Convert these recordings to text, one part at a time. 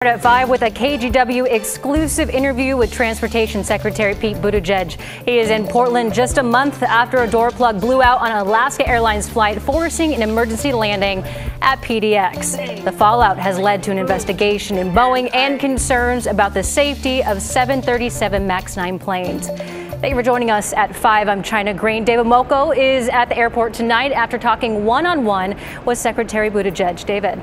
At 5 with a KGW exclusive interview with Transportation Secretary Pete Buttigieg. He is in Portland just a month after a door plug blew out on an Alaska Airlines flight, forcing an emergency landing at PDX. The fallout has led to an investigation in Boeing and concerns about the safety of 737 MAX 9 planes. Thank you for joining us at 5. I'm China Green. David Moko is at the airport tonight after talking one-on-one with Secretary Buttigieg. David.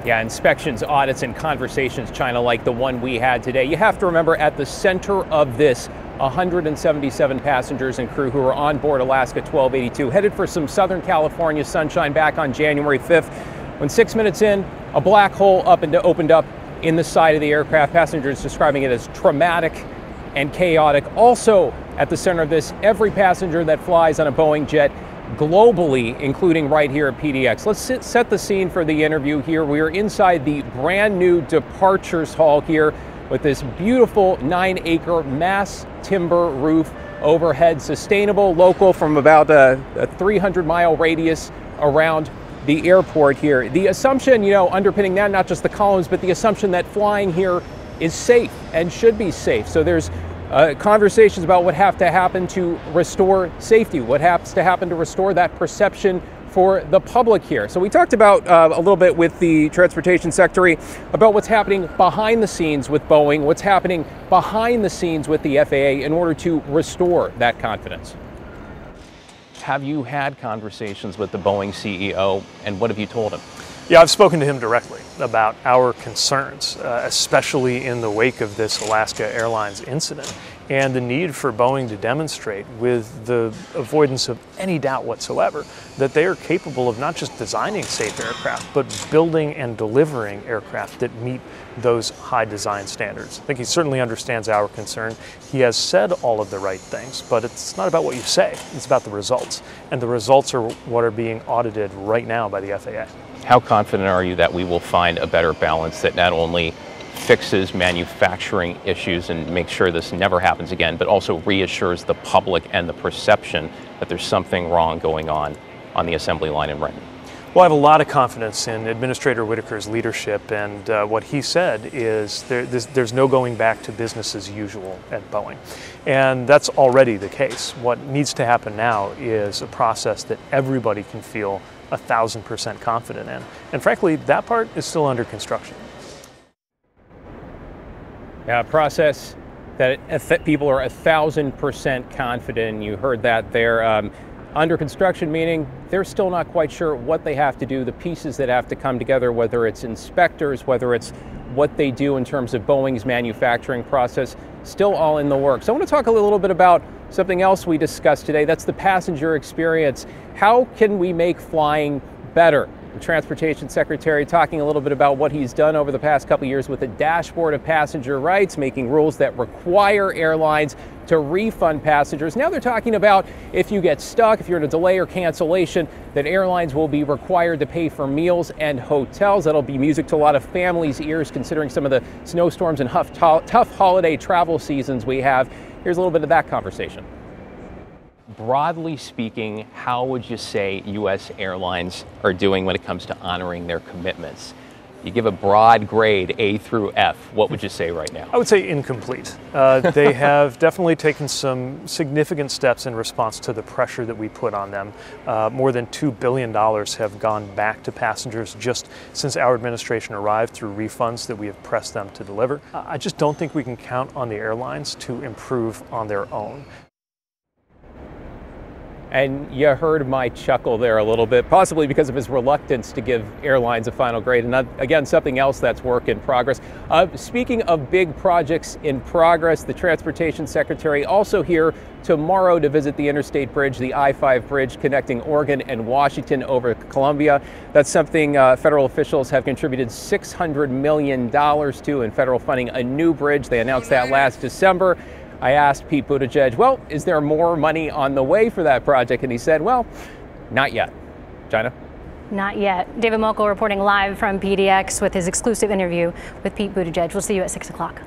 Yeah, inspections, audits, and conversations, China, like the one we had today. You have to remember, at the center of this, 177 passengers and crew who were on board Alaska 1282, headed for some Southern California sunshine back on January 5th. When 6 minutes in, a black hole opened up in the side of the aircraft. Passengers describing it as traumatic and chaotic. Also at the center of this, every passenger that flies on a Boeing jet globally, including right here at PDX. Let's set the scene for the interview here. We are inside the brand new departures hall here with this beautiful 9-acre mass timber roof overhead, sustainable, local, from about a 300-mile radius around the airport here. The assumption, underpinning that, not just the columns, but the assumption that flying here is safe and should be safe. So there's conversations about what have to happen to restore safety, what has to happen to restore that perception for the public here. So we talked about a little bit with the Transportation Secretary about what's happening behind the scenes with Boeing, what's happening behind the scenes with the FAA in order to restore that confidence. Have you had conversations with the Boeing CEO, and what have you told him? Yeah, I've spoken to him directly about our concerns, especially in the wake of this Alaska Airlines incident, and the need for Boeing to demonstrate, with the avoidance of any doubt whatsoever, that they are capable of not just designing safe aircraft, but building and delivering aircraft that meet those high design standards. I think he certainly understands our concern. He has said all of the right things, but it's not about what you say, it's about the results. And the results are what are being audited right now by the FAA. How confident are you that we will find a better balance that not only fixes manufacturing issues and makes sure this never happens again, but also reassures the public and the perception that there's something wrong going on the assembly line in Renton? Well, I have a lot of confidence in Administrator Whitaker's leadership, and what he said is there's no going back to business as usual at Boeing. And that's already the case. What needs to happen now is a process that everybody can feel 1,000% confident in. And frankly, that part is still under construction. Yeah, a process that people are 1,000% confident in. You heard that there. Under construction, meaning they're still not quite sure what they have to do, the pieces that have to come together, whether it's inspectors, whether it's what they do in terms of Boeing's manufacturing process, still all in the works. I want to talk a little bit about something else we discussed today. That's the passenger experience. How can we make flying better? The Transportation Secretary talking a little bit about what he's done over the past couple of years with the dashboard of passenger rights, making rules that require airlines to refund passengers. Now they're talking about if you get stuck, if you're in a delay or cancellation, that airlines will be required to pay for meals and hotels. That'll be music to a lot of families' ears, considering some of the snowstorms and tough holiday travel seasons we have. Here's a little bit of that conversation. Broadly speaking, how would you say U.S. airlines are doing when it comes to honoring their commitments? You give a broad grade, A through F. What would you say right now? I would say incomplete. They have definitely taken some significant steps in response to the pressure that we put on them. More than $2 billion have gone back to passengers just since our administration arrived through refunds that we have pressed them to deliver. I just don't think we can count on the airlines to improve on their own. And you heard my chuckle there a little bit, possibly because of his reluctance to give airlines a final grade. And again, something else that's work in progress. Speaking of big projects in progress, the Transportation Secretary also here tomorrow to visit the interstate bridge, the I-5 bridge connecting Oregon and Washington over Columbia. That's something federal officials have contributed $600 million to in federal funding, a new bridge. They announced that last December. I asked Pete Buttigieg, well, is there more money on the way for that project? And he said, well, not yet. China? Not yet. David Moko reporting live from PDX with his exclusive interview with Pete Buttigieg. We'll see you at 6 o'clock.